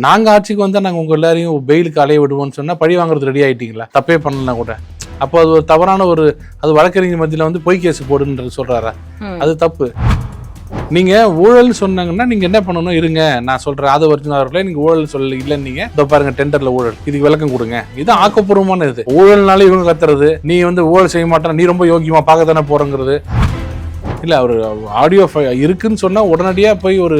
நாங்கள் ஆட்சிக்கு வந்தால் நாங்கள் உங்கள் எல்லாரையும் பெயிலுக்கு அலைய விடுவோம்னு சொன்னால் பழி வாங்குறது ரெடி ஆகிட்டீங்களா? தப்பே பண்ணலாம் கூட. அப்போ அது ஒரு தவறான அது வழக்கறிஞர் மத்தியில் போய் கேஸ் போடுன்றது சொல்கிறாரா? அது தப்பு. நீங்கள் ஊழல் சொன்னாங்கன்னா நீங்கள் என்ன பண்ணணும்? இருங்க நான் சொல்கிறேன். அது வரைக்கும் அவர்களே நீங்கள் ஊழல் சொல்ல இல்லைன்னு நீங்கள் இதோ பாருங்க டெண்டரில் ஊழல், இதுக்கு விளக்கம் கொடுங்க. இது ஆக்கப்பூர்வமான இது. ஊழல்னால இவங்க கத்துறது, நீ ஊழல் செய்ய மாட்டேன், நீ ரொம்ப யோகியமாக பார்க்க தானே போகிறங்கிறது இல்லை. அவர் ஆடியோ இருக்குன்னு சொன்னால் உடனடியாக போய் ஒரு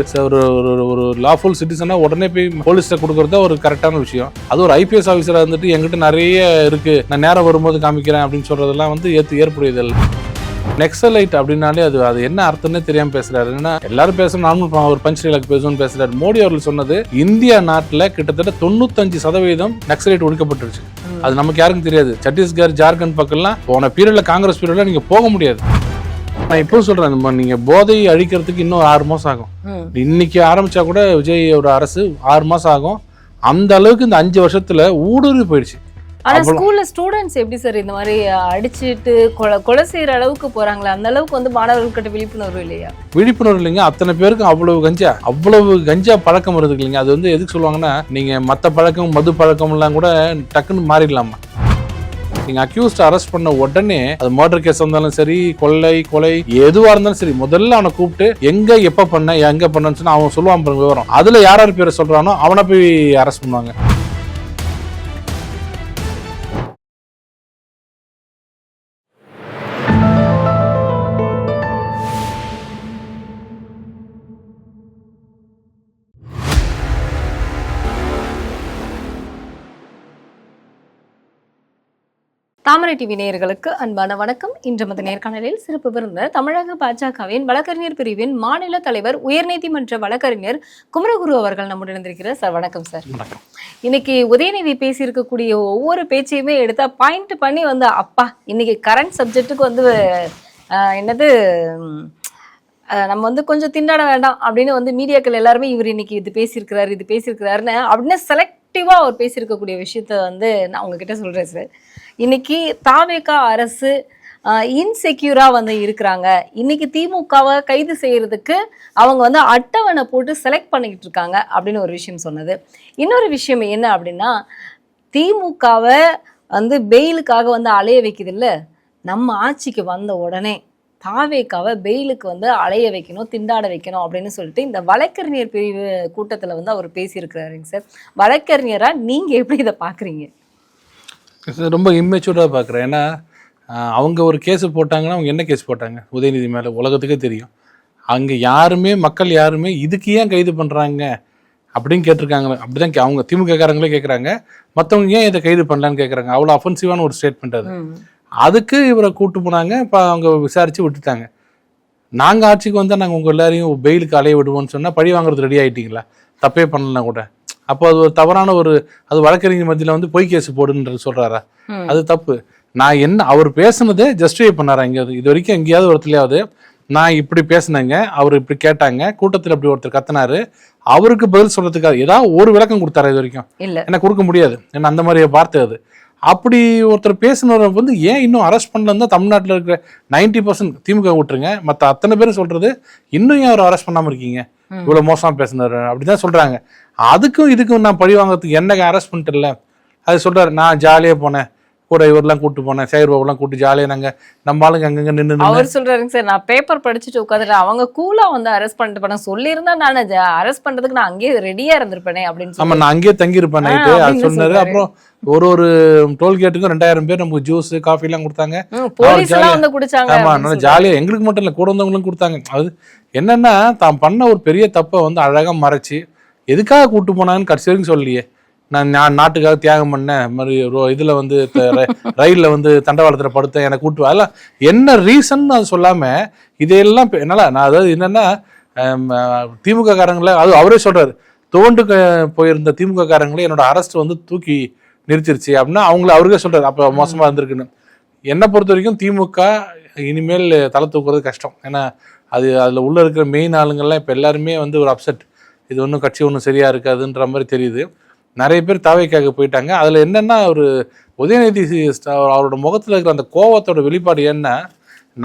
லாஃபுல் சிட்டிசனாக உடனே போய் போலீஸில் கொடுக்குறது ஒரு கரெக்டான விஷயம். அது ஒரு ஐபிஎஸ் ஆஃபீஸராக இருந்துட்டு என்கிட்ட நிறைய இருக்குது, நான் நேரம் வரும்போது காமிக்கிறேன் அப்படின்னு சொல்கிறதெல்லாம் ஏற்புடையதில்லை. நெக்ஸலைட் அப்படின்னாலே அது என்ன அர்த்தம்னே தெரியாமல் பேசுகிறாரு. ஏன்னா எல்லாரும் பேசணும், நார்மல் ஒரு பஞ்ச் டைலாக் பேசணும்னு பேசுகிறாரு. மோடி அவர்கள் சொன்னது இந்தியா நாட்டில் கிட்டத்தட்ட 95% நக்சலைட் ஒழிக்கப்பட்டுருச்சு. அது நமக்கு யாருக்கும் தெரியாது. சத்தீஸ்கர், ஜார்க்கண்ட் பக்கம்லாம் போன பீரியட்ல காங்கிரஸ் பீரியட்ல நீங்கள் போக முடியாது. நான் இப்போ சொல்றேன், நீங்க போதையை அழிக்கிறதுக்கு இன்னும் 6 மாசம் ஆகும். இன்னைக்கு ஆரம்பிச்சா கூட விஜயோட அரசு 6 மாசம் ஆகும். அந்த அளவுக்கு இந்த 5 வருஷத்துல ஊடுருவி போயிடுச்சு. ஆனா ஸ்கூல்ல ஸ்டூடெண்ட்ஸ் எப்படி சார் இந்த மாதிரி அடிச்சுட்டு கொலை செய்யற அளவுக்கு போறாங்களா? அந்த அளவுக்கு மாணவர்கள்கிட்ட விழிப்புணர்வு இல்லையா? விழிப்புணர்வு இல்லைங்க. அத்தனை பேருக்கு அவ்வளவு கஞ்சா பழக்கம் வருது இல்லைங்க. அது எதுக்கு சொல்லுவாங்கன்னா, நீங்க மத்த பழக்கம், மது பழக்கம் எல்லாம் கூட டக்குன்னு மாறிடலாமா? நீங்க அக்யூஸ்ட் அரெஸ்ட் பண்ண உடனே அது மர்டர் கேஸ் இருந்தாலும் சரி, கொலை எதுவா இருந்தாலும் சரி, முதல்ல அவனை கூப்பிட்டு எங்க எப்ப பண்ணன்னு சொன்னா அவன் சொல்லுவான் பாருங்க விவரம். அதுல யார் பேரை சொல்றானோ அவனை போய் அரெஸ்ட் பண்ணுவாங்க. தாமரை டிவி நேயர்களுக்கு அன்பான வணக்கம். இன்று மத நேர்காணலில் சிறப்பு விருந்தினர் தமிழக பாஜகவின் வழக்கறிஞர் பிரிவின் மாநில தலைவர், உயர்நீதிமன்ற வழக்கறிஞர் குமரகுரு அவர்கள் நம்முடன் இருந்திருக்கிறார். சார் வணக்கம் சார். இன்னைக்கு உதயநிதி பேசியிருக்கக்கூடிய ஒவ்வொரு பேச்சையுமே எடுத்தா பாயிண்ட் பண்ணி அப்பா இன்னைக்கு கரண்ட் சப்ஜெக்டுக்கு என்னது நம்ம கொஞ்சம் திண்டாட வேண்டாம் அப்படின்னு மீடியாக்கள் எல்லாருமே இவர் இன்னைக்கு இது பேசியிருக்கிறாருன்னு அப்படின்னு செலக்டிவா அவர் பேசியிருக்கக்கூடிய விஷயத்த நான் உங்ககிட்ட சொல்றேன் சார். இன்னைக்கு தாவேகா அரசு இன்செக்யூரா இருக்கிறாங்க. இன்னைக்கு திமுகவை கைது செய்யறதுக்கு அவங்க அட்டவணை போட்டு செலக்ட் பண்ணிக்கிட்டு இருக்காங்க அப்படின்னு ஒரு விஷயம் சொன்னது. இன்னொரு விஷயம் என்ன அப்படின்னா, திமுகவை பெயிலுக்காக அலைய வைக்குது இல்ல, நம்ம ஆட்சிக்கு வந்த உடனே தாவேகாவை பெயிலுக்கு அலைய வைக்கணும், திண்டாட வைக்கணும் அப்படின்னு சொல்லிட்டு இந்த வழக்கறிஞர் பிரிவு கூட்டத்துல அவர் பேசியிருக்கிறாருங்க சார். வழக்கறிஞரா நீங்க எப்படி இதை பாக்குறீங்க? ரொம்ப இம்மெச்சூர்டாக பார்க்குறேன். ஏன்னா அவங்க ஒரு கேஸு போட்டாங்கன்னா, அவங்க என்ன கேஸ் போட்டாங்க உதயநிதி மேலே உலகத்துக்கே தெரியும். அங்கே மக்கள் யாருமே இதுக்கு ஏன் கைது பண்ணுறாங்க அப்படின்னு கேட்டிருக்காங்க. அப்படிதான் அவங்க திமுககாரங்களே கேட்குறாங்க. மற்றவங்க ஏன் இதை கைது பண்ணலான்னு கேட்குறாங்க. அவ்வளோ அஃபென்சிவான ஒரு ஸ்டேட்மெண்ட் அது. அதுக்கு இவரை கூட்டு போனாங்க. இப்போ அவங்க விசாரித்து விட்டுட்டாங்க. நாங்கள் ஆட்சிக்கு வந்தால் நாங்கள் உங்கள் எல்லாரையும் பெயிலுக்கு அலைய விடுவோம்னு சொன்னால் பழி வாங்குறது ரெடி ஆகிட்டீங்களா? தப்பே பண்ணலாம் கூட. அப்போ அது ஒரு தவறான அது வழக்கறிஞர் மத்தியில் போய் கேஸ் போடுன்றது சொல்றாரா? அது தப்பு. நான் அவர் பேசுனதே ஜஸ்டிஃபை பண்ணாரா? இது வரைக்கும் எங்கேயாவது ஒருத்தலையாவது நான் இப்படி பேசினேங்க, அவர் இப்படி கேட்டாங்க, கூட்டத்தில் இப்படி ஒருத்தர் கத்தினாரு, அவருக்கு பதில் சொல்றதுக்காக ஏதாவது ஒரு விளக்கம் கொடுத்தாரா? இது வரைக்கும் என்ன கொடுக்க முடியாது. ஏன்னா அந்த மாதிரி வார்த்தை அது. அப்படி ஒருத்தர் பேசினவர் ஏன் இன்னும் அரெஸ்ட் பண்ணலன்னு தான் தமிழ்நாட்டில் இருக்கிற 90% திமுக விட்டுருங்க, மற்ற அத்தனை பேரும் சொல்றது, இன்னும் ஏன் அவர் அரெஸ்ட் பண்ணாமல் இருக்கீங்க, இவ்வளவு மோசமா பேசினாரு அப்படிதான் சொல்றாங்க. அதுக்கும் இதுக்கும் நான் பழி வாங்குறதுக்கு என்ன அரெஸ்ட் பண்ணிட்டு இல்லை. அது சொல்றாரு, நான் ஜாலியா போனேன், கூட இவரெல்லாம் கூட்டு போனேன், சேகர்பாபுலாம் கூட்டு ஜாலியா நாங்க நம்ம ஆளுங்க அங்கங்க நின்று. அவர் சொல்றாருங்க சார், நான் பேப்பர் படிச்சுட்டு உட்காந்துட்டு அவங்க கூலா அரெஸ்ட் பண்ணிட்டு போனேன், சொல்லியிருந்தா நான் அரெஸ்ட் பண்றதுக்கு நான் அங்கேயே ரெடியா இருந்திருப்பேனே அப்படின்னு. ஆமா, நான் அங்கேயே தங்கியிருப்பேன் நைட்டு அது சொன்னாரு. அப்புறம் ஒரு டோல்கேட்டுக்கும் 2000 பேர் நமக்கு ஜூஸ் காஃபி எல்லாம் கொடுத்தாங்க. ஆமா, நல்லா ஜாலியா எங்களுக்கு மட்டும் இல்லை, கூட வந்தவங்களும் கொடுத்தாங்க. அது என்னன்னா, தான் பண்ண ஒரு பெரிய தப்பை அழகா மறைச்சு எதுக்காக கூட்டு போனான்னு கடைசி வரைக்கும் சொல்லலையே. நான் நாட்டுக்காக தியாகம் பண்ணேன், மாதிரி இதுல ரயில்ல தண்டவாளத்தில் படுத்தேன், எனக்கு கூட்டு அதெல்லாம் என்ன ரீசன் அது சொல்லாம இதையெல்லாம் என்னால நான் அதாவது என்னன்னா, திமுக காரங்கள அது அவரே சொல்றாரு, தோண்டு போயிருந்த திமுக காரங்களே என்னோட அரெஸ்ட் தூக்கி நிறுத்திருச்சு அப்படின்னா அவருக்கே சொல்றாரு அப்ப மோசமா இருந்திருக்குன்னு. என்னை பொறுத்த வரைக்கும் திமுக இனிமேல் தலை தூக்குறது கஷ்டம். ஏன்னா அதுல உள்ள இருக்கிற மெயின் ஆளுங்கள்லாம் இப்ப எல்லாருமே ஒரு அப்செட், இது ஒன்றும் கட்சி ஒன்றும் சரியா இருக்காதுன்ற மாதிரி தெரியுது. நிறைய பேர் தாவேக்காக போயிட்டாங்க. அதுல என்னன்னா, ஒரு உதயநிதி அவரோட முகத்துல இருக்கிற அந்த கோவத்தோட வெளிப்பாடு என்ன,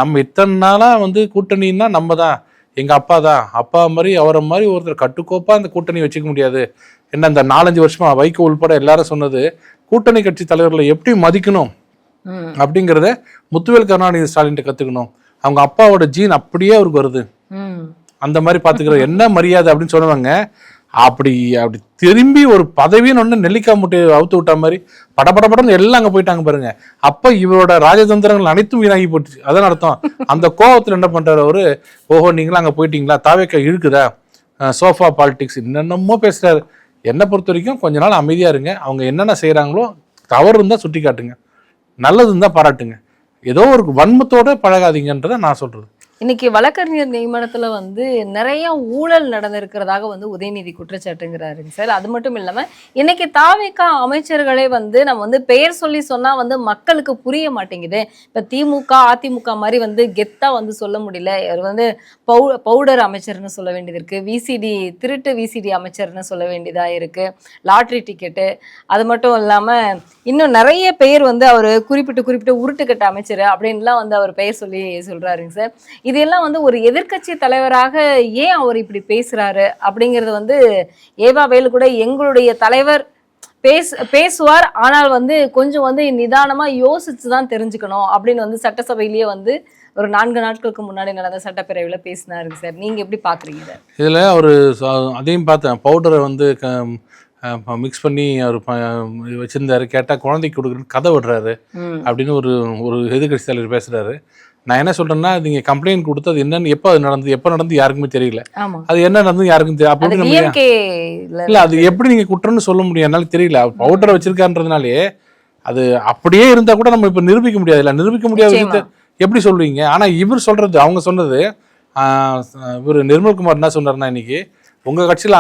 நம்ம இத்தனை நாளா கூட்டணின்னா நம்ம தான், எங்க அப்பா தான், அப்பா மாதிரி அவரை மாதிரி ஒருத்தர் கட்டுக்கோப்பா அந்த கூட்டணி வச்சுக்க முடியாது, என்ன இந்த 4-5 வருஷமா வைகோ உள்பட எல்லாரும் சொன்னது கூட்டணி கட்சி தலைவர்களை எப்படி மதிக்கணும் அப்படிங்கிறத முத்துவேல் கருணாநிதி ஸ்டாலின் கத்துக்கணும். அவங்க அப்பாவோட ஜீன் அப்படியே அவருக்கு வருது, அந்த மாதிரி பாத்துக்கிற என்ன மரியாதை அப்படின்னு சொன்னவங்க அப்படி திரும்பி ஒரு பதவின்னு ஒண்ணு நெல்லிக்காய் முட்டையை அவுத்து விட்ட மாதிரி படபடன்னு எல்லாம் அங்க போயிட்டாங்க பாருங்க. அப்ப இவரோட ராஜதந்திரங்கள் அனைத்தும் வீணாகி போட்டுச்சு. அதான் அர்த்தம். அந்த கோபத்துல என்ன பண்றாரு அவரு, ஓஹோ நீங்களா அங்க போயிட்டீங்களா, தாவேக்கா இழுக்குதா, சோஃபா பாலிடிக்ஸ் என்னென்னமோ பேசுறாரு. என்னை பொறுத்த வரைக்கும் கொஞ்ச நாள் அமைதியா இருங்க. அவங்க என்னென்ன செய்யறாங்களோ தவறு இருந்தா சுட்டி காட்டுங்க, நல்லது இருந்தா பாராட்டுங்க, ஏதோ ஒரு வன்மத்தோட பழகாதீங்கன்றத நான் சொல்றது. இன்னைக்கு வழக்கறிஞர் நியமனத்துல வந்து நிறைய ஊழல் நடந்திருக்கிறதாக வந்து உதயநிதி குற்றச்சாட்டுங்கிறாருங்க சார். அது மட்டும் இல்லாம இன்னைக்கு தாவேகா அமைச்சர்களே வந்து நம்ம வந்து பெயர் சொல்லி சொன்னா வந்து மக்களுக்கு புரிய மாட்டேங்குது. இப்ப திமுக அதிமுக மாதிரி வந்து கெத்தா வந்து சொல்ல முடியல. இவர் வந்து பவுடர் அமைச்சர்னு சொல்ல வேண்டியது இருக்கு, விசிடி திருட்டு விசிடி அமைச்சர்னு சொல்ல வேண்டியதா இருக்கு, லாட்ரி டிக்கெட்டு, அது மட்டும் இல்லாம இன்னும் நிறைய பெயர் வந்து அவர் குறிப்பிட்டு உருட்டுக்கட்ட அமைச்சர் அப்படின்லாம் வந்து அவர் பெயர் சொல்லி சொல்றாருங்க சார். இதெல்லாம் வந்து ஒரு எதிர்க்கட்சி தலைவராக ஏன் அவர் இப்படி பேசுறாரு அப்படிங்கிறது வந்து ஏவா வேலு கூட எங்களுடைய தலைவர் பேசுவார், ஆனால் வந்து கொஞ்சம் வந்து நிதானமா யோசிச்சுதான் தெரிஞ்சுக்கணும் அப்படின்னு வந்து சட்டசபையிலேயே வந்து ஒரு 4 நாட்களுக்கு முன்னாடி நடந்த சட்டப்பேரவையில் பேசினாருங்க சார். நீங்க எப்படி பாக்குறீங்க இதுல ஒரு அதையும் பார்த்தேன், பவுடரை வந்து மிக்ஸ் பண்ணி அவர் வச்சிருந்தாரு, கேட்டா குழந்தைக்கு கொடுக்குறேன்னு கதை விடுறாரு அப்படின்னு ஒரு எதிர்கட்சி தலைவர் பேசுறாரு. நான் என்ன சொல்றேன்னா, நீங்க கம்ப்ளைண்ட் கொடுத்து அது என்னன்னு எப்ப நடந்து யாருக்குமே தெரியல, அது என்ன நடந்து யாருக்கும் தெரியல. இல்ல அது எப்படி நீங்க குற்றம்னு சொல்ல முடியும், என்னால தெரியல. பவுடரை வச்சிருக்கான்றதுனாலே அது அப்படியே இருந்தா கூட நம்ம இப்ப நிரூபிக்க முடியாது, இல்ல நிரூபிக்க முடியாத விஷயத்த எப்படி சொல்லுவீங்க? ஆனா இவர் சொல்றது, அவங்க சொன்னது, இவர் நிர்மல்குமார் என்ன சொன்னாருன்னா, இன்னைக்கு உங்க கட்சியில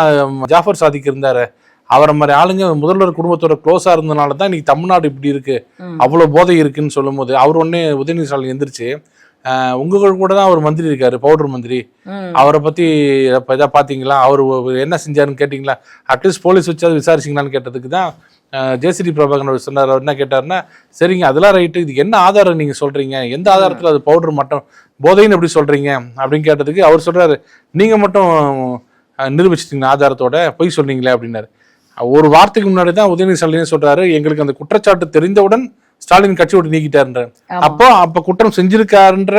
ஜாஃபர் சாதிக் இருந்தாரு, அவரை மாதிரி ஆளுங்க முதல்வர் குடும்பத்தோட க்ளோஸா இருந்ததுனால தான் இன்னைக்கு தமிழ்நாடு இப்படி இருக்கு, அவ்வளவு போதை இருக்குன்னு சொல்லும் போது அவர் ஒன்னே உதயநிதி ஸ்டாலின் எந்திரிச்சு, உங்க கூட தான் அவர் மந்திரி இருக்காரு, பவுடர் மந்திரி, அவரை பத்தி இதை பாத்தீங்களா, அவர் என்ன செஞ்சாருன்னு கேட்டீங்களா, அட்லீஸ்ட் போலீஸ் வச்சு அதை விசாரிச்சிங்களான்னு கேட்டதுக்கு தான் ஜேசிடி பிரபாகரன் சொன்னார். அவர் என்ன கேட்டாருன்னா, சரிங்க அதெல்லாம் ரைட்டு, இதுக்கு என்ன ஆதாரம் நீங்க சொல்றீங்க, எந்த ஆதாரத்துல அது பவுடர் மட்டும் போதைன்னு எப்படி சொல்றீங்க அப்படின்னு கேட்டதுக்கு அவர் சொல்றாரு, நீங்க மட்டும் நிரூபிச்சிட்டீங்க ஆதாரத்தோட, பொய் சொன்னீங்களே அப்படின்னாரு. ஒரு வாரத்துக்கு முன்னாடி தான் உதயநிதி ஸ்டாலின் சொல்றாரு, எங்களுக்கு அந்த குற்றச்சாட்டு தெரிந்தவுடன் ஸ்டாலின் கட்சி விட்டு நீக்கிட்டாருன்ற. அப்ப குற்றம் செஞ்சிருக்காருன்ற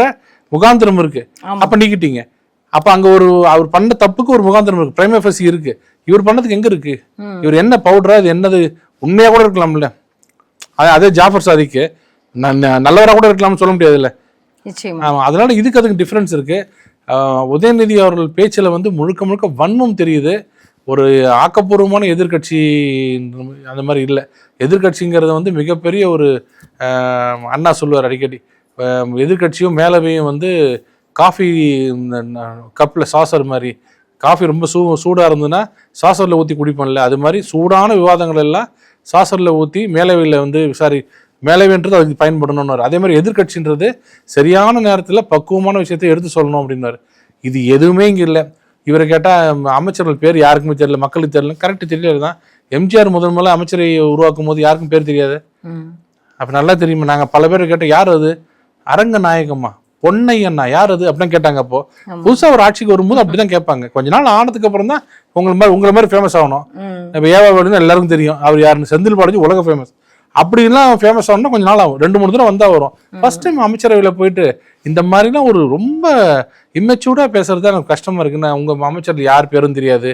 முகாந்திரம் இருக்கு, அப்ப நீக்கிட்டீங்க. அப்ப அங்க அவர் பண்ண தப்புக்கு ஒரு முகாந்திரம் இருக்கு, பிரைம் எஃபெசி இருக்கு. இவர் பண்ணதுக்கு எங்க இருக்கு? இவர் என்ன பவுடரா, இது என்னது, உண்மையா கூட இருக்கலாம்ல. அதே ஜாஃபர் சாதிக்கு நல்லவரா கூட இருக்கலாம்னு சொல்ல முடியாதுல்ல. அதனால இதுக்கு அதுக்கு டிஃபரன்ஸ் இருக்கு. உதயநிதி அவர்கள் பேச்சுல வந்து முழுக்க வன்மம் தெரியுது. ஒரு ஆக்கப்பூர்வமான எதிர்கட்சி அந்த மாதிரி இல்லை. எதிர்கட்சிங்கிறது வந்து மிகப்பெரிய ஒரு அண்ணா சொல்லுவார் அடிக்கடி, எதிர்கட்சியும் மேலவையும் வந்து காஃபி கப்பில் சாசர் மாதிரி, காஃபி ரொம்ப சூடாக இருந்ததுன்னா சாசரில் ஊற்றி குடிப்போம்ல, அது மாதிரி சூடான விவாதங்கள் எல்லாம் சாசரில் ஊற்றி மேலவையில் வந்து மேலவைன்றது அதுக்கு பயன்படணும்னு. அதே மாதிரி எதிர்கட்சின்றது சரியான நேரத்தில் பக்குவமான விஷயத்தை எடுத்து சொல்லணும் அப்படின்னாரு. இது எதுவுமே இங்கே இல்லை. இவரை கேட்டால் அமைச்சர்கள் பேர் யாருக்குமே தெரியல, மக்களுக்கு தெரியல. கரெக்ட் தெரியல தான். எம்ஜிஆர் முதல்ல அமைச்சரை உருவாக்கும் போது யாருக்கும் பேர் தெரியாது, அப்ப நல்லா தெரியுமா? நாங்க பல பேர் கேட்டோம், யார் அது, அரங்க நாயகம்மா, பொன்னையண்ணா யார் அது அப்படின்னு கேட்டாங்க. அப்போ புதுசா ஒரு ஆட்சிக்கு வரும்போது அப்படிதான் கேட்பாங்க. கொஞ்ச நாள் ஆனதுக்கு அப்புறம் தான் உங்களை மாதிரி ஃபேமஸ் ஆகணும். இப்ப ஏவா வேலுன்னு எல்லாருக்கும் தெரியும், அவர் யாருன்னு. செந்தில் பாலாஜி உலக ஃபேமஸ். அப்படிலாம் ஃபேமஸ் ஆகணும்னா கொஞ்சம் நாள் ஆகும், 2-3 தடவை வந்தா வரும். ஃபர்ஸ்ட் டைம் அமைச்சரவையில் போயிட்டு இந்த மாதிரிலாம் ஒரு ரொம்ப இம்மெச்சூர்டா பேசுறது எனக்கு கஷ்டமா இருக்குன்னா, உங்க அமைச்சர் யார் பேரும் தெரியாது,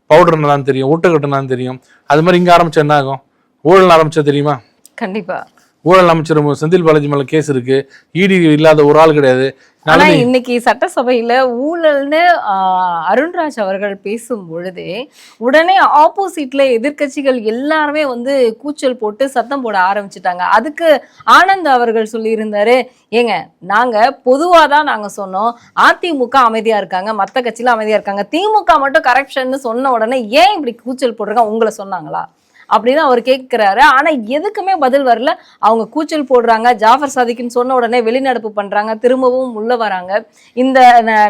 பவுடர்னா தான் தெரியும், ஊட்டக்கட்டுனா தெரியும். அது மாதிரி இங்க ஆரம்பிச்சா என்ன ஆகும்? ஊழல் ஆரம்பிச்சா தெரியுமா? கண்டிப்பா ஊழல் அமைச்சர் செந்தில் பாலாஜி மேல கேஸ் இருக்கு, இடி இல்லாத ஒரு ஆள் கிடையாது. ஆனா இன்னைக்கு சட்டசபையில ஊழல்னு அருண்ராஜ் அவர்கள் பேசும் பொழுதே உடனே ஆப்போசிட்ல எதிர்கட்சிகள் எல்லாருமே வந்து கூச்சல் போட்டு சத்தம் போட ஆரம்பிச்சுட்டாங்க. அதுக்கு ஆனந்த் அவர்கள் சொல்லியிருந்தாரு, ஏங்க நாங்க பொதுவாதான் நாங்க சொன்னோம், அதிமுக அமைதியா இருக்காங்க, மத்த கட்சியில அமைதியா இருக்காங்க, திமுக மட்டும் கரப்ஷன் சொன்ன உடனே ஏன் இப்படி கூச்சல் போடுறாங்க, உங்களை சொன்னாங்களா அப்படின்னு அவர் கேட்கிறாரு. ஆனா எதுக்குமே பதில் வரல. அவங்க கூச்சல் போடுறாங்க, ஜாஃபர் சாதிக்குன்னு சொன்ன உடனே வெளிநடப்பு பண்றாங்க, திரும்பவும் உள்ள வராங்க. இந்த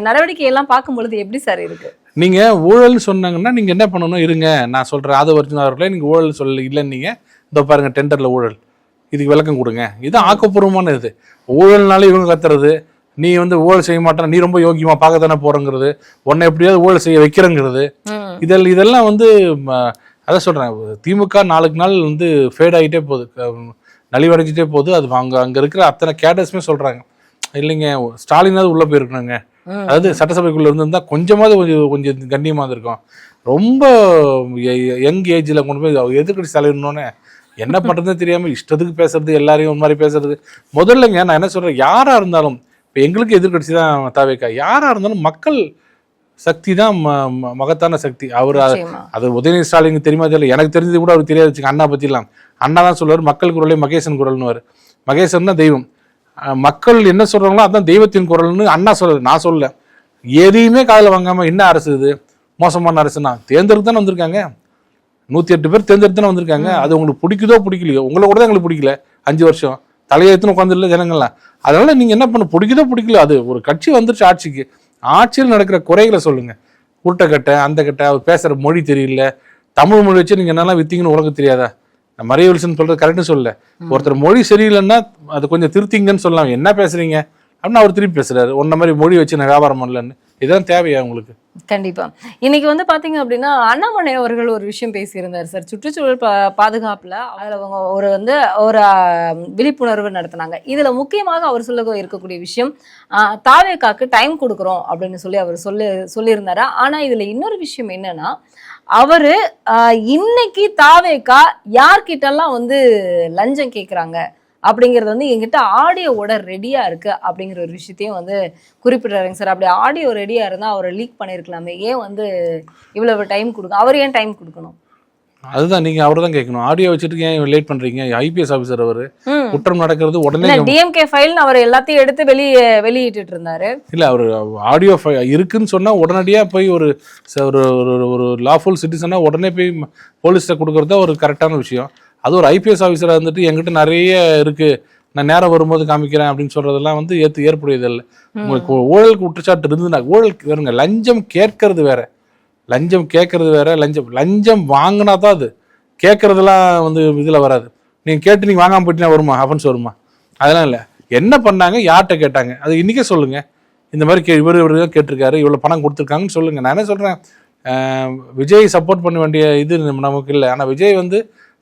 நடவடிக்கையெல்லாம் பார்க்கும் பொழுது எப்படி சார் இருக்கு? நீங்க ஊழல் சொன்னாங்கன்னா நீங்க என்ன பண்ணணும், இருங்க நான் சொல்றேன். ஆதவர்ஜுன் அவர்களே, நீங்க ஊழல் சொல்ல இல்லைன்னு நீங்க இதோ பாருங்க டெண்டர்ல ஊழல், இதுக்கு விளக்கம் கொடுங்க. இது ஆக்கப்பூர்வமான இது. ஊழல்னால இவங்க கத்துறது, நீ வந்து ஊழல் செய்ய மாட்டேன், நீ ரொம்ப யோகியமா பார்க்க தானே போறங்கிறது, உன்னை எப்படியாவது ஊழல் செய்ய வைக்கிறங்கிறது, இதெல்லாம் வந்து அதான் சொல்கிறேன், திமுக நாளுக்கு நாள் வந்து ஃபேட் ஆகிட்டே போகுது, நலிவடைஞ்சிட்டே போகுது. அது அங்கே இருக்கிற அத்தனை கேடர்ஸுமே சொல்கிறாங்க, இல்லைங்க ஸ்டாலினாவது உள்ளே போயிருக்கணுங்க, அதாவது சட்டசபைக்குள்ளே இருந்திருந்தா கொஞ்சமாவது கொஞ்சம் கண்ணியமாக இருக்கும். ரொம்ப யங் ஏஜில் கொண்டு போய் எதிர்கட்சி தலைவர்னோடனே என்ன பண்ணுறதுன்னு தெரியாமல் இஷ்டத்துக்கு பேசுறது, எல்லாரையும் ஒரு மாதிரி பேசுறது. முதல்லங்க நான் என்ன சொல்கிறேன், யாராக இருந்தாலும் இப்போ எங்களுக்கு எதிர்கட்சி தான் தாவேக்கா, யாராக இருந்தாலும் மக்கள் சக்தி தான் மகத்தான சக்தி. அவர் அது உதயநிதி ஸ்டாலின் தெரியுமா தெரியல, எனக்கு தெரிஞ்சது கூட அவருக்கு தெரியாது வச்சுக்க. அண்ணா பற்றிலாம் அண்ணா தான் சொல்லுவார், மக்கள் குரலே மகேசன் குரல்னுவார். மகேசன் தான் தெய்வம், மக்கள் என்ன சொல்கிறாங்களோ அதுதான் தெய்வத்தின் குரல்னு அண்ணா சொல்ல, நான் சொல்ல. எதையுமே காதில் வாங்காமல் என்ன அரசு இது, மோசமான அரசுனா தேர்ந்தெடுத்து தானே வந்திருக்காங்க, 108 பேர் தேர்ந்தெடுத்து தானே வந்திருக்காங்க. அது உங்களுக்கு பிடிக்குதோ பிடிக்கலையோ, உங்களை கூட தான் எங்களுக்கு பிடிக்கல 5 வருஷம் தலையெழுத்துன்னு உட்காந்துல ஜனங்கள்லாம். அதனால நீங்க என்ன பண்ண, பிடிக்குதோ பிடிக்கல, அது ஒரு கட்சி வந்துருச்சு ஆட்சிக்கு, ஆட்சியில் நடக்கிற குறைகளை சொல்லுங்க. உருட்டக்கட்டை அந்த கட்டை, அவர் பேசுற மொழி தெரியல, தமிழ் மொழி வச்சு நீங்க என்னெல்லாம் வித்தீங்கன்னு உனக்கு தெரியாதா? மரிய வில்சன் சொல்றது கரெக்டுன்னு சொல்ல, ஒருத்தர் மொழி சரியில்லைன்னா அது கொஞ்சம் திருத்திங்கன்னு சொல்லலாம். என்ன பேசுறீங்க அப்படின்னு அவர் திருப்பி பேசுறாரு, ஒன்ன மாதிரி மொழி வச்சு நான் வியாபாரம் பண்ணலன்னு. இதெல்லாம் தேவையா உங்களுக்கு? கண்டிப்பா. இன்னைக்கு வந்து பாத்தீங்க அப்படின்னா அண்ணாமலை அவர்கள் ஒரு விஷயம் பேசியிருந்தார் சார், சுற்றுச்சூழல் பாதுகாப்புல அதுல அவங்க ஒரு விழிப்புணர்வு நடத்தினாங்க. இதுல முக்கியமாக அவர் சொல்ல இருக்கக்கூடிய விஷயம், தாவேக்காக்கு டைம் கொடுக்குறோம் அப்படின்னு சொல்லி அவர் சொல்லியிருந்தாரு. ஆனா இதுல இன்னொரு விஷயம் என்னன்னா, அவரு இன்னைக்கு தாவேக்கா யார்கிட்டலாம் வந்து லஞ்சம் கேட்குறாங்க அப்படிங்கிறது வந்து எங்கிட்ட ஆடியோவோட ரெடியா இருக்கு அப்படிங்கிற ஒரு விஷயத்தையும் வந்து குறிப்பிடுறாருங்க சார். அப்படி ஆடியோ ரெடியா இருந்தா அவரை லீக் பண்ணிருக்கலாமே, ஏன் வந்து இவ்வளவு டைம் கொடுக்கணும், அவர் ஏன் டைம் கொடுக்கணும்? அதுதான் நீங்க அவரை தான் கேட்கணும். ஆடியோ வச்சுட்டு ஏன் லேட் பண்றீங்க? ஐபிஎஸ் ஆபீசர் அவரு, குற்றம் நடக்கிறது உடனே டிஎம்கே ஃபைல் அவர் எல்லாத்தையும் எடுத்து வெளியிட்டு இருந்தாரு. இல்ல அவர் ஆடியோ இருக்குன்னு சொன்னா உடனடியா போய் ஒரு லாஃபுல் சிட்டிசனா உடனே போய் போலீஸ்ல கொடுக்கறது ஒரு கரெக்டான விஷயம். அது ஒரு ஐபிஎஸ் ஆஃபீஸராக இருந்துட்டு என்கிட்ட நிறைய இருக்கு, நான் நேரம் வரும்போது காமிக்கிறேன் அப்படின்னு சொல்றதெல்லாம் வந்து ஏற்புடையதில்லை. உங்களுக்கு ஊழலுக்கு குற்றச்சாட்டு இருந்ததுன்னா, ஊழலுக்கு வேறுங்க, லஞ்சம் கேட்கறது வேற, லஞ்சம் கேட்கறது வேற. லஞ்சம் வாங்கினா தான் அது, கேட்கறதுலாம் வந்து இதில் வராது. நீங்கள் கேட்டு நீங்கள் வாங்காமல் போயிட்டீங்கன்னா வருமா, அஃபென்ஸ் வருமா? அதெல்லாம் இல்லை. என்ன பண்ணாங்க, யார்கிட்ட கேட்டாங்க, அது இன்றைக்கே சொல்லுங்கள். இந்த மாதிரி இவர் தான் கேட்டிருக்காரு, இவ்வளோ பணம் கொடுத்துருக்காங்கன்னு சொல்லுங்கள். நான் என்ன சொல்கிறேன், விஜய் சப்போர்ட் பண்ண வேண்டிய இது நமக்கு இல்லை. ஆனால் விஜய் வந்து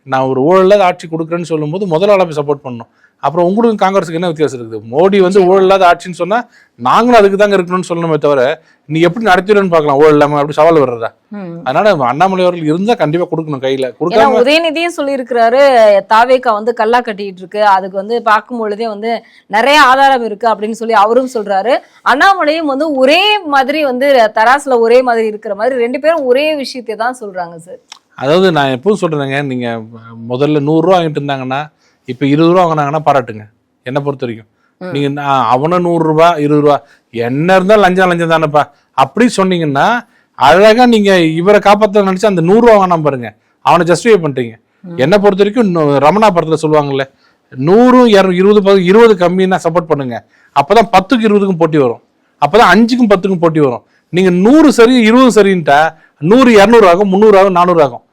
நான் ஒரு ஊழலாத ஆட்சி கொடுக்குறேன்னு சொல்லும்போது முதலாள போய் சப்போர்ட் பண்ணணும். அப்புறம் உங்களுக்கு காங்கிரஸுக்கு என்ன வித்தியாசம் இருக்குது? மோடி வந்து ஊழலாத ஆட்சின்னு சொன்னா நாங்களும் அதுக்கு தாங்க இருக்கணும்னு சொல்லணுமே தவிர, நீ எப்படி நடத்திடுன்னு பார்க்கலாம் ஊழல் இல்லாம அப்படி சவால் வர்றதா? அதனால அண்ணாமலை அவர்கள் இருந்தா கண்டிப்பா கொடுக்கணும், கையில கொடுக்காம. உதயநிதியும் சொல்லி இருக்கிறாரு, தாவேக்கா வந்து கல்லா கட்டிட்டு இருக்கு, அதுக்கு வந்து பார்க்கும் பொழுதே வந்து நிறைய ஆதாரம் இருக்கு அப்படின்னு சொல்லி அவரும் சொல்றாரு. அண்ணாமலையும் வந்து ஒரே மாதிரி வந்து தராசுல ஒரே மாதிரி இருக்கிற மாதிரி ரெண்டு பேரும் ஒரே விஷயத்தை தான் சொல்றாங்க சார். அதாவது நான் எப்பவும் சொல்றேங்க, நீங்க முதல்ல 100 ரூபா வாங்கிட்டு இருந்தாங்கன்னா இப்ப 20 ரூபா வாங்கினாங்கன்னா பாராட்டுங்க. என்ன பொறுத்த வரைக்கும் நீங்க அவனை 100 ரூபா 20 ரூபா என்ன இருந்தாலும் லஞ்சம் தானேப்பா அப்படி சொன்னீங்கன்னா, அழகா நீங்க இவரை காப்பாற்ற நினைச்சு அந்த 100 ரூபா வாங்கினா பாருங்க, அவனை ஜஸ்டிஃபை பண்றீங்க. என்ன பொறுத்த வரைக்கும் ரமணா படத்துல சொல்லுவாங்கல்ல, 100 20 கம்மின்னா சப்போர்ட் பண்ணுங்க, அப்பதான் 10க்கு 20க்கும் போட்டி வரும், அப்பதான் 5க்கும் 10க்கும் போட்டி வரும். நீங்க 100 சரி 20 சரின்ட்டா 100 200 ஆகும், 300 ஆகும், 400 ஆகும்.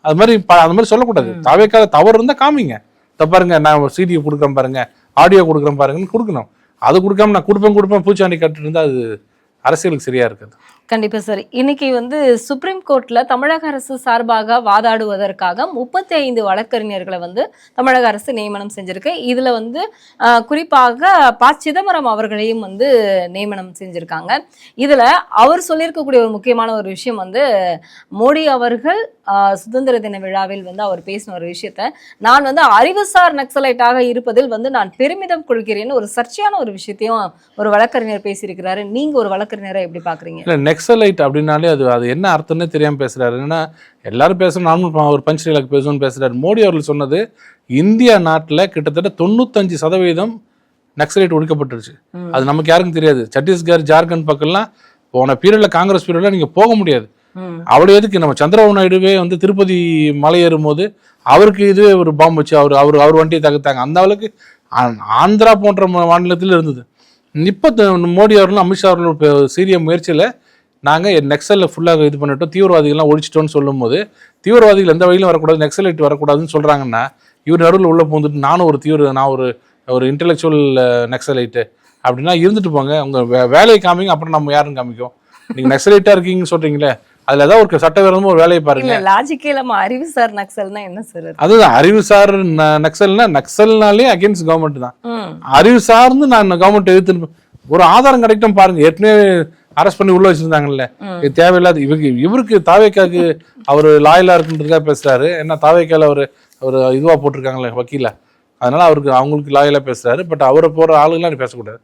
அது மாதிரி சொல்லக்கூடாது. தாவேக்கால தவறு இருந்தா காமிங்க, பாருங்க நான் சிடியை கொடுக்குறேன் பாருங்க, ஆடியோ கொடுக்குறேன் பாருங்கன்னு கொடுக்கணும். அது கொடுக்காம நான் கொடுப்பேன் பூச்சாண்டி கட்டு இருந்தா அது அரசியலுக்கு சரியா இருக்குது. கண்டிப்பா சார். இன்னைக்கு வந்து சுப்ரீம் கோர்ட்ல தமிழக அரசு சார்பாக வாதாடுவதற்காக 35 வழக்கறிஞர்களை வந்து தமிழக அரசு நியமனம் செஞ்சிருக்கு. இதுல வந்து குறிப்பாக ப. சிதம்பரம் அவர்களையும் வந்து நியமனம் செஞ்சிருக்காங்க. இதுல அவர் சொல்லியிருக்கக்கூடிய ஒரு முக்கியமான ஒரு விஷயம் வந்து, மோடி அவர்கள் சுதந்திர தின விழாவில் வந்து அவர் பேசின ஒரு விஷயத்த, நான் வந்து அறிவுசார் நக்சலைட்டாக இருப்பதில் வந்து நான் பெருமிதம் கொள்கிறேன்னு ஒரு சர்ச்சையான ஒரு விஷயத்தையும் ஒரு வழக்கறிஞர் பேசியிருக்கிறாரு. நீங்க ஒரு வழக்கறிஞரை எப்படி பாக்குறீங்க? நக்சலைட் அப்படின்னாலே அது என்ன அர்த்தம்னே தெரியாம பேசுறாரு. ஏன்னா எல்லாரும் பேசுறோம், நார்மல் ஒரு பஞ்ச் டைலாக் பேசணும்னு பேசுறாரு. மோடி அவர்கள் சொன்னது, இந்தியா நாட்டில் கிட்டத்தட்ட 95% நக்சலைட் ஒழிக்கப்பட்டுருச்சு. அது நமக்கு யாருக்கும் தெரியாது. சத்தீஸ்கர் ஜார்க்கண்ட் பக்கம்லாம் போன பீரியட்ல, காங்கிரஸ் பீரியட்ல நீங்க போக முடியாது. அவ்வளவு எதுக்கு, நம்ம சந்திரபாபு நாயுடுவே வந்து திருப்பதி மலை ஏறும் போது அவருக்கு இதுவே ஒரு பாம்பு வச்சு அவர் வண்டியை தகர்த்தாங்க. அந்த அளவுக்கு ஆந்திரா போன்ற மாநிலத்தில் இருந்தது. இப்போ மோடி அவர்களும் அமித்ஷா அவர்களும் சீரிய முயற்சியில் நாங்கள் நக்சலில் ஃபுல்லாக இது பண்ணிட்டோம், தீவிரவாதிகள்லாம் ஒழிச்சிட்டோன்னு சொல்லும் போது, தீவிரவாதிகள் எந்த வழியிலும் வரக்கூடாது, நக்சலைட் வரக்கூடாதுன்னு சொல்கிறாங்கன்னா, இவர் நடுவில் உள்ளே போந்துட்டு நான் ஒரு இன்டெலெக்சுவல் நக்சலைட்டு அப்படின்னா இருந்துட்டு போங்க, உங்கள் வேலையை காமிங்க, அப்புறம் நம்ம யாருன்னு காமிக்கும். நீங்கள் நக்சலைட்டாக இருக்கீங்கன்னு சொல்கிறீங்களே, அதுல ஏதாவது ஒரு சட்டவிரோதமா ஒரு வேலையை பாருங்க. இல்ல லாஜிக்கே இல்லாம அறிவுசார் நக்சல்னா என்ன சார்? அதுதான் அறிவுசார் நக்சல்னா, நக்சல்னாலே அகேன்ஸ்ட் கவர்மெண்ட் தான். அறிவு சார்ந்து நான் கவர்மெண்ட் எதிர்த்து ஒரு ஆதாரம் கிடைக்கும் பாருங்க. ஏற்கனவே அரெஸ்ட் பண்ணி உள்ள வச்சிருந்தாங்கல்ல, தேவையில்லாத இவருக்கு தாவேக்காக்கு அவர் லாயலா இருக்குன்றதுக்காக பேசுறாரு. என்ன தாவேக்கால ஒரு இதுவா போட்டிருக்காங்களே வக்கீல, அதனால அவங்களுக்கு லாயலா பேசுறாரு. பட் அவரை போற ஆளுங்களாம் பேசக்கூடாது.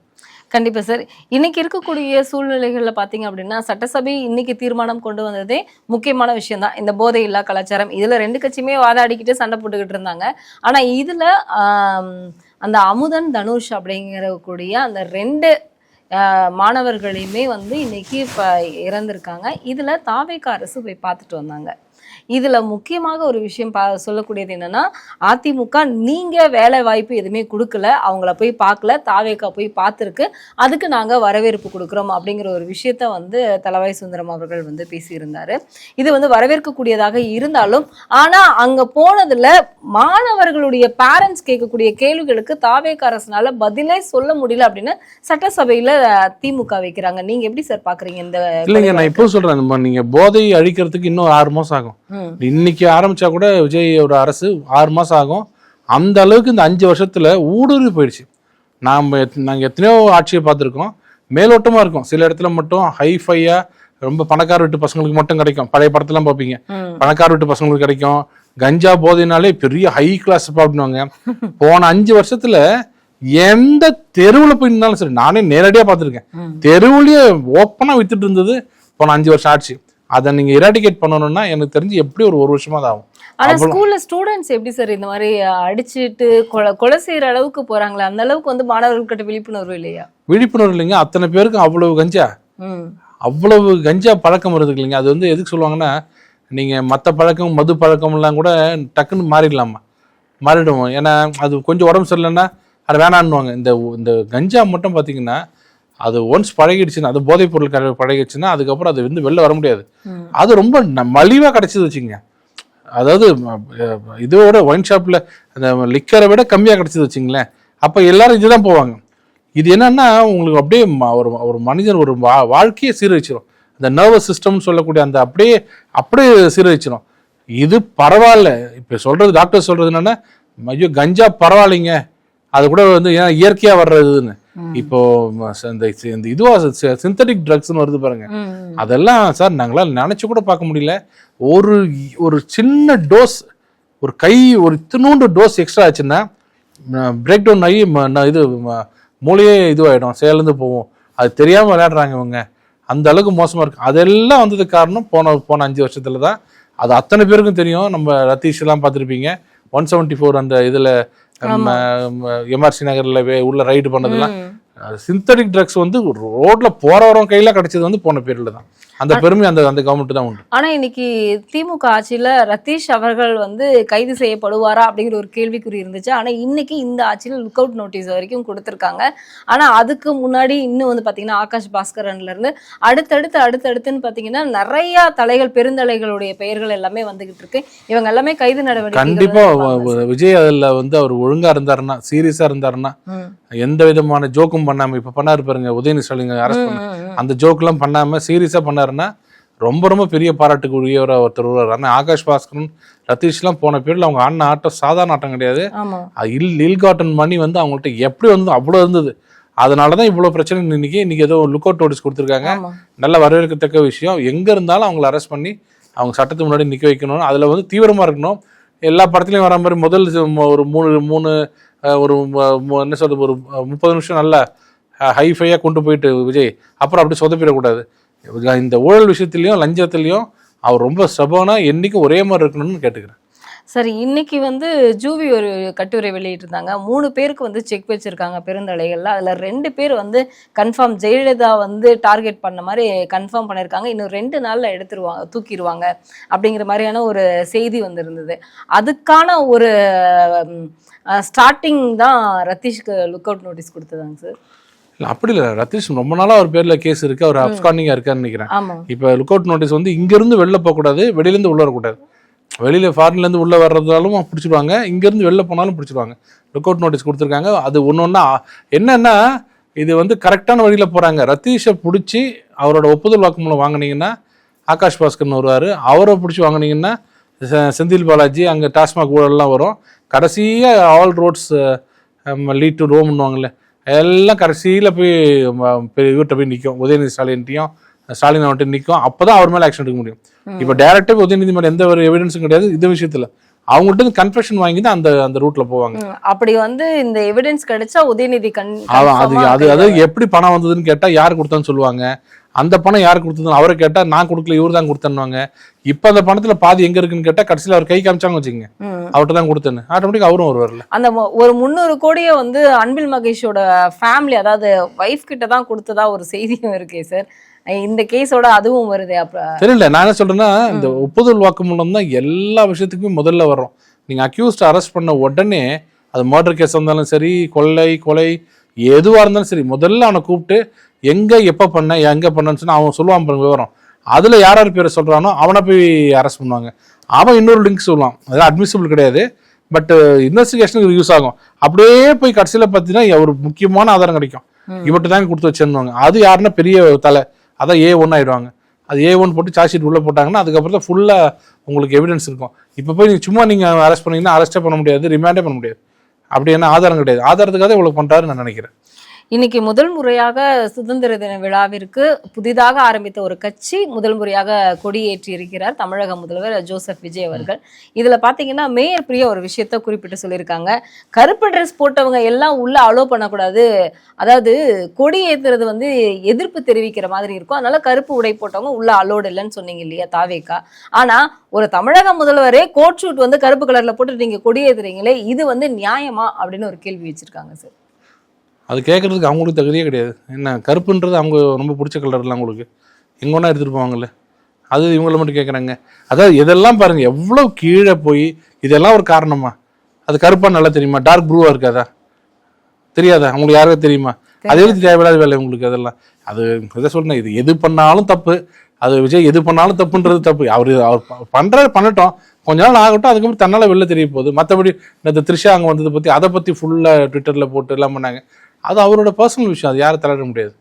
கண்டிப்பா சார். இன்னைக்கு இருக்கக்கூடிய சூழ்நிலைகள்ல பாத்தீங்க அப்படின்னா சட்டசபை இன்னைக்கு தீர்மானம் கொண்டு வந்ததே முக்கியமான விஷயம் தான். இந்த போதை இல்லா கலாச்சாரம் இதுல 2 கட்சியுமே வாதாடிக்கிட்டு சண்டை போட்டுக்கிட்டு இருந்தாங்க. ஆனா இதுல அந்த அமுதன் தனுஷ் அப்படிங்கிற கூடிய அந்த 2 மாணவர்களையுமே வந்து இன்னைக்கு இப்ப இறந்திருக்காங்க. இதுல தாவேகா அரசு போய் பார்த்துட்டு வந்தாங்க. இதுல முக்கியமாக ஒரு விஷயம் சொல்லக்கூடியது என்னன்னா, அதிமுக நீங்க வேலை வாய்ப்பு எதுவுமே கொடுக்கல, அவங்கள போய் பார்க்கல, தாவேகா போய் பார்த்துருக்கு, அதுக்கு நாங்க வரவேற்பு கொடுக்குறோம் அப்படிங்கிற ஒரு விஷயத்த வந்து தளவாய் சுந்தரம் அவர்கள் வந்து பேசியிருந்தாரு. இது வந்து வரவேற்கக்கூடியதாக இருந்தாலும், ஆனா அங்க போனதுல மாணவர்களுடைய பேரண்ட்ஸ் கேட்கக்கூடிய கேள்விகளுக்கு தாவேகா அரசுனால பதிலே சொல்ல முடியல அப்படின்னு சட்டசபையில திமுக வைக்கிறாங்க. நீங்க எப்படி சார் பாக்குறீங்க இந்த? இல்லைங்க, நான் இப்போ சொல்றேன், நீங்க போதை அழிக்கிறதுக்கு இன்னும் 6 மாசம் ஆகும். இன்னைக்கு ஆரம்பிச்சா கூட விஜயோட அரசு 6 மாசம் ஆகும். அந்த அளவுக்கு இந்த 5 வருஷத்துல ஊடுருவி போயிடுச்சு. நாங்க எத்தனையோ ஆட்சியை பார்த்துருக்கோம், மேலோட்டமா இருக்கும். சில இடத்துல மட்டும் ஹைஃபையா ரொம்ப பணக்கார வீட்டு பசங்களுக்கு மட்டும் கிடைக்கும். பழைய படத்தெல்லாம் பார்ப்பீங்க, பணக்கார வீட்டு பசங்களுக்கு கிடைக்கும். கஞ்சா போதைனாலே பெரிய ஹை கிளாஸ் அப்படின்னுவாங்க. போன 5 வருஷத்துல எந்த தெருவுல போய் இருந்தாலும் சரி, நானே நேரடியா பார்த்துருக்கேன், தெருவுலயே ஓப்பனா வித்துட்டு இருந்தது போன 5 வருஷம் ஆட்சி. அதை நீங்க இராடிகேட் பண்ணணும்னா எனக்கு தெரிஞ்சு எப்படி ஒரு வருஷமா தான் ஆகும். ஆனா ஸ்கூல்ல ஸ்டூடெண்ட்ஸ் எப்படி சார் இந்த மாதிரி அடிச்சுட்டு கொலை செய்யற அளவுக்கு போறாங்களா? அந்த அளவுக்கு வந்து மாணவர்கள்கிட்ட விழிப்புணர்வு இல்லையா? விழிப்புணர்வு இல்லைங்க. அத்தனை பேருக்கு அவ்வளவு கஞ்சா பழக்கம் வருது இல்லைங்க. அது வந்து எதுக்கு சொல்லுவாங்கன்னா, நீங்க மற்ற பழக்கம் மது பழக்கம் எல்லாம் கூட டக்குன்னு மாறிடுவோம். ஏன்னா அது கொஞ்சம் உடம்பு சரியில்லைன்னா அது வேணான்னுவாங்க. இந்த கஞ்சா மட்டும் பாத்தீங்கன்னா, அது ஒன்ஸ் பழகிடுச்சுன்னா, அது போதைப் பொருள் பழகிடுச்சுன்னா அதுக்கப்புறம் அது வந்து வெளில வர முடியாது. அது ரொம்ப மலிவா கிடைச்சது வச்சுங்க. அதாவது இதோட ஒயின் ஷாப்ல அந்த லிக்கரை விட கம்மியா கிடைச்சது வச்சுங்களேன். அப்ப எல்லாரும் இதுதான் போவாங்க. இது என்னன்னா உங்களுக்கு அப்படியே ஒரு மனிதன் ஒரு வாழ்க்கையை சீரழிச்சிடும். அந்த நர்வஸ் சிஸ்டம் சொல்லக்கூடிய அந்த அப்படியே சீரழிச்சிடும். இது பரவாயில்ல. இப்ப சொல்றது டாக்டர் சொல்றது என்னன்னா, ஐயோ கஞ்சா பரவாயில்லைங்க, அது கூட வந்து ஏன்னா இயற்கையா வர்றதுன்னு. இப்போ இந்த இதுவா சிந்தட்டிக் ட்ரக்ஸ்னு வருது பாருங்க, அதெல்லாம் சார் நாங்களாம் நினைச்சு கூட பார்க்க முடியல. ஒரு சின்ன டோஸ், ஒரு இத்தினூண்டு டோஸ் எக்ஸ்ட்ரா ஆச்சுன்னா பிரேக் டவுன் ஆகி இது மூளையே இதுவாயிடும், செயலிருந்து போவோம். அது தெரியாம விளையாடுறாங்க இவங்க. அந்த அளவுக்கு மோசமா இருக்கு. அதெல்லாம் வந்தது காரணம் போன 5 வருஷத்துல தான். அது அத்தனை பேருக்கும் தெரியும். நம்ம ரத்தீஷ் எல்லாம் பார்த்துருப்பீங்க, 174 அந்த இதுல எம்ஆர்சி நகர்ல உள்ள ரைடு பண்ணதெல்லாம் சிந்தட்டிக் ட்ரக்ஸ் வந்து ரோட்ல போறவரும் கையில கிடைச்சது வந்து போன பீரியட்ல தான். அந்த பெருமை அந்த கவர்மெண்ட் தான் உண்டு. ஆனா இன்னைக்கு திமுக ஆட்சியில ரத்தீஷ் அவர்கள் வந்து கைது செய்யப்படுவாரா அப்படிங்கிற ஒரு கேள்விக்குறி இருந்துச்சு. ஆனா இன்னைக்கு இந்த ஆட்சியில லுக் அவுட் நோட்டீஸ் வரைக்கும் கொடுத்திருக்காங்க. ஆனா அதுக்கு முன்னாடி இன்னும் வந்து பாத்தீங்கன்னா ஆகாஷ் பாஸ்கரன்ல இருந்து அடுத்தடுத்துன்னு பாத்தீங்கன்னா நிறைய பெருந்தலைகளுடைய பெயர்கள் எல்லாமே வந்துகிட்டு இருக்கு. இவங்க எல்லாமே கைது நடவடிக்கை. கண்டிப்பா விஜய் அதுல வந்து அவர் ஒழுங்கா இருந்தாருன்னா, சீரியஸா இருந்தாருன்னா, எந்த விதமான ஜோக்கும் பண்ணாம, இப்ப பண்ணாரு பாருங்க உதயநிதி ஸ்டாலின் அரெஸ்ட் பண்ண, அந்த ஜோக் எல்லாம் பண்ணாம சீரியஸா பண்ணாருன்னா ரொம்ப பெரிய பாராட்டுக்குரியவரா ஒருத்தர் வருவார். ஆனா ஆகாஷ் பாஸ்கரன், ரத்தீஷ் எல்லாம் போன பேர்ல அவங்க ஆடின ஆட்டம் சாதாரண ஆட்டம் கிடையாது. இல்காட்டன் மணி வந்து அவங்கள்ட்ட எப்படி வந்து அவ்வளவு இருந்தது. அதனாலதான் இவ்வளவு பிரச்சனை. இன்னைக்கு ஏதோ லுக் அவுட் நோட்டீஸ் கொடுத்துருக்காங்க. நல்ல வரவேற்கத்தக்க விஷயம். எங்க இருந்தாலும் அவங்களை அரெஸ்ட் பண்ணி அவங்க சட்டத்துக்கு முன்னாடி நிக்க வைக்கணும். அதுல வந்து தீவிரமா இருக்கணும். எல்லா படத்துலயும் வர மாதிரி முதல் ஒரு மூணு என்ன சொல்றது, ஒரு 30 நிமிஷம் நல்லா ஹைஃபையா கொண்டு போயிட்டு விஜய் அப்புறம் அப்படி சொதப்பிடக்கூடாது. இந்த ஊழல் விஷயத்திலையும் லஞ்சத்திலையும் அவர் ரொம்ப ஸ்டபர்னா என்னைக்கும் ஒரே மாதிரி இருக்கணும்னு கேட்டுக்கிறேன். சரி, இன்னைக்கு வந்து ஜூவி ஒரு கட்டுரை வெளியிட்டிருந்தாங்க. 3 பேருக்கு வந்து செக் வச்சிருக்காங்க பெருந்தலைகள்ல. அதுல 2 பேர் வந்து கன்ஃபார்ம் ஜெயலலிதா வந்து டார்கெட் பண்ண மாதிரி கன்ஃபார்ம் பண்ணியிருக்காங்க. இன்னும் 2 நாள்ல தூக்கிடுவாங்க அப்படிங்கிற மாதிரியான ஒரு செய்தி வந்திருந்தது. அதுக்கான ஒரு ஸ்டார்டிங் தான் ரத்தீஷ்க்கு லுக் அவுட் நோட்டீஸ் கொடுத்ததாங்க சார். அப்படி இல்லை, ரத்தீஷ் ரொம்ப நாளா அவர் பேர்ல கேஸ் இருக்கு, அவர் அப்ஸ்காண்டிங்கா இருக்காருன்னு நினைக்கிறேன். இப்ப லுக் அவுட் நோட்டீஸ் வந்து இங்க இருந்து வெளில போக கூடாது, வெளியில இருந்து உள்ள வரக்கூடாது. வெளியில ஃபாரின்ல இருந்து உள்ள வர்றதாலும் பிடிச்சிடுவாங்க, இங்க இருந்து வெளில போனாலும் பிடிச்சிடுவாங்க. லுக் அவுட் நோட்டீஸ் கொடுத்துருக்காங்க. அது ஒன்னொன்னா என்னன்னா, இது வந்து கரெக்டான வழியில போறாங்க. ரத்தீஷை பிடிச்சி அவரோட ஒப்புதல் வாக்குமூலம் வாங்கினீங்கன்னா ஆகாஷ் பாஸ்கர்னு வருவார், அவரை பிடிச்சி வாங்கினீங்கன்னா செந்தில் பாலாஜி அங்கே டாஸ்மாக் ஊழல்லாம் வரும். கடைசியாக ஆல் ரோட்ஸ் லீட் டு ரோம்னுவாங்கல்ல, எல்லாம் கடைசியில் போய் இவர்கிட்ட போய் நிற்கும், உதயநிதி ஸ்டாலின் அவன்ட்டு நிற்கும். அப்போ தான் அவர் மேலே ஆக்ஷன் எடுக்க முடியும். இப்போ டேரக்டாக உதயநிதி மேலே எந்த ஒரு எவிடன்ஸும் கிடையாது இந்த விஷயத்தில். அவங்கள்ட்ட கன்ஃபெஷன் வாங்கி தான் அந்த ரூட்ல போவாங்க. அப்படி வந்து இந்த எவிடன்ஸ் கிடைச்சா உதயநிதி அது எப்படி பணம் வந்ததுன்னு கேட்டா யார் கொடுத்தான்னு சொல்லுவாங்க. அந்த பணம் யார் கொடுத்ததுன்னு அவரை கேட்டா நான் கொடுக்கல இவர் தான் கொடுத்தேன்னுவாங்க. இப்ப அந்த பணத்துல பாதி எங்க இருக்குன்னு கேட்டா கடைசியில் அவர் கை காமிச்சாங்க வச்சுங்க, அவர்கிட்ட தான் கொடுத்தேன்னு ஆட்டோமேட்டிக் அவரும் வருவார்ல. அந்த ஒரு 300 கோடியை வந்து அன்பில் மகேஷோட ஃபேமிலி, அதாவது வைஃப் கிட்ட தான் கொடுத்ததா ஒரு செய்தியும் இருக்கே சார். இந்த கேஸோட அதுவும் வருது. அப்ப தெரியல, நான் என்ன சொல்றேன்னா இந்த ஒப்புதல் வாக்குமூலம் தான் எல்லா விஷயத்துக்குமே முதல்ல வரும். நீங்க அக்யூஸ்ட் அரெஸ்ட் பண்ண உடனே அது மர்டர் கேஸ் இருந்தாலும் சரி, கொலை எதுவா இருந்தாலும் சரி, முதல்ல அவனை கூப்பிட்டு எங்க எப்ப பண்ண எங்க பண்ணன்னு சொன்னா அவன் சொல்லுவான் பாருங்க விவரம். அதுல யார் பேரை சொல்றானோ அவனை போய் அரெஸ்ட் பண்ணுவாங்க. அவன் இன்னொரு லிங்க் சொல்லுவான், அதெல்லாம் அட்மிசிபிள் கிடையாது, பட் இன்வெஸ்டிகேஷனுக்கு யூஸ் ஆகும். அப்படியே போய் கடைசியில பார்த்தீங்கன்னா ஒரு முக்கியமான ஆதாரம் கிடைக்கும், இவர்கிட்ட தான் கொடுத்து வச்சிருந்தாங்க. அது யாருன்னா பெரிய தலை, அதான் A1 ஆயிடுவாங்க. அது A1 போட்டு சார்ஜ் ஷீட் உள்ள போட்டாங்கன்னா அதுக்கப்புறம் தான் ஃபுல்லா உங்களுக்கு எவிடன்ஸ் இருக்கும். இப்போ போய் சும்மா நீங்க அரெஸ்ட் பண்ணீங்கன்னா அரெஸ்டே பண்ண முடியாது, ரிமாண்டே பண்ண முடியாது. அப்படி என்ன ஆதாரம் கிடையாது. ஆதாரத்துக்காக இவ்வளவு பண்றாருன்னு நான் நினைக்கிறேன். இன்னைக்கு முதல் முறையாக சுதந்திர தின விழாவிற்கு புதிதாக ஆரம்பித்த ஒரு கட்சி முதல் முறையாக கொடியேற்றி இருக்கிறார் தமிழக முதல்வர் ஜோசப் விஜய் அவர்கள். இதுல பாத்தீங்கன்னா மேயர் பிரியா ஒரு விஷயத்த குறிப்பிட்டு சொல்லியிருக்காங்க, கருப்பு ட்ரெஸ் போட்டவங்க எல்லாம் உள்ள அலோ பண்ணக்கூடாது, அதாவது கொடி ஏத்துறது வந்து எதிர்ப்பு தெரிவிக்கிற மாதிரி இருக்கும், அதனால கருப்பு உடை போட்டவங்க உள்ள அலோடு இல்லைன்னு சொன்னீங்க இல்லையா தாவேகா. ஆனா ஒரு தமிழக முதல்வரே கோட் ஷூட் வந்து கருப்பு கலர்ல போட்டு நீங்க கொடி ஏத்துறீங்களே, இது வந்து நியாயமா அப்படின்னு ஒரு கேள்வி வச்சிருக்காங்க சார். அது கேட்கறதுக்கு அவங்களுக்கு தகுதியே கிடையாது. என்ன கருப்புன்றது அவங்க ரொம்ப பிடிச்ச கலர்லாம் அவங்களுக்கு எங்கே ஒன்றா எடுத்துகிட்டு போவாங்கல்ல, அது இவங்கள மட்டும் கேட்குறாங்க. அதாவது இதெல்லாம் பாருங்கள் எவ்வளோ கீழே போய் இதெல்லாம் ஒரு காரணமா? அது கருப்பாக நல்லா தெரியுமா? டார்க் ப்ளூவாக இருக்காதா? தெரியாதா? அவங்களுக்கு யாருக்கும் தெரியுமா? அது எதுக்கு தேவையில்லாத வேலை உங்களுக்கு அதெல்லாம்? அது இதை சொல்றேன், இது எது பண்ணாலும் தப்பு. அது விஜய் எது பண்ணாலும் தப்புன்றது தப்பு. அவர் பண்ணட்டும், கொஞ்ச நாள் ஆகட்டும், அதுக்கப்புறம் தன்னால் வெளில தெரிய போகுது. மற்றபடி இந்த த்ரிஷா அங்கே வந்ததை பற்றி அதை பற்றி ஃபுல்லாக ட்விட்டரில் போட்டு எல்லாம் பண்ணாங்க. அது அவரோட பர்சனல் விஷயம், அது யாரும் தலையிட முடியாது.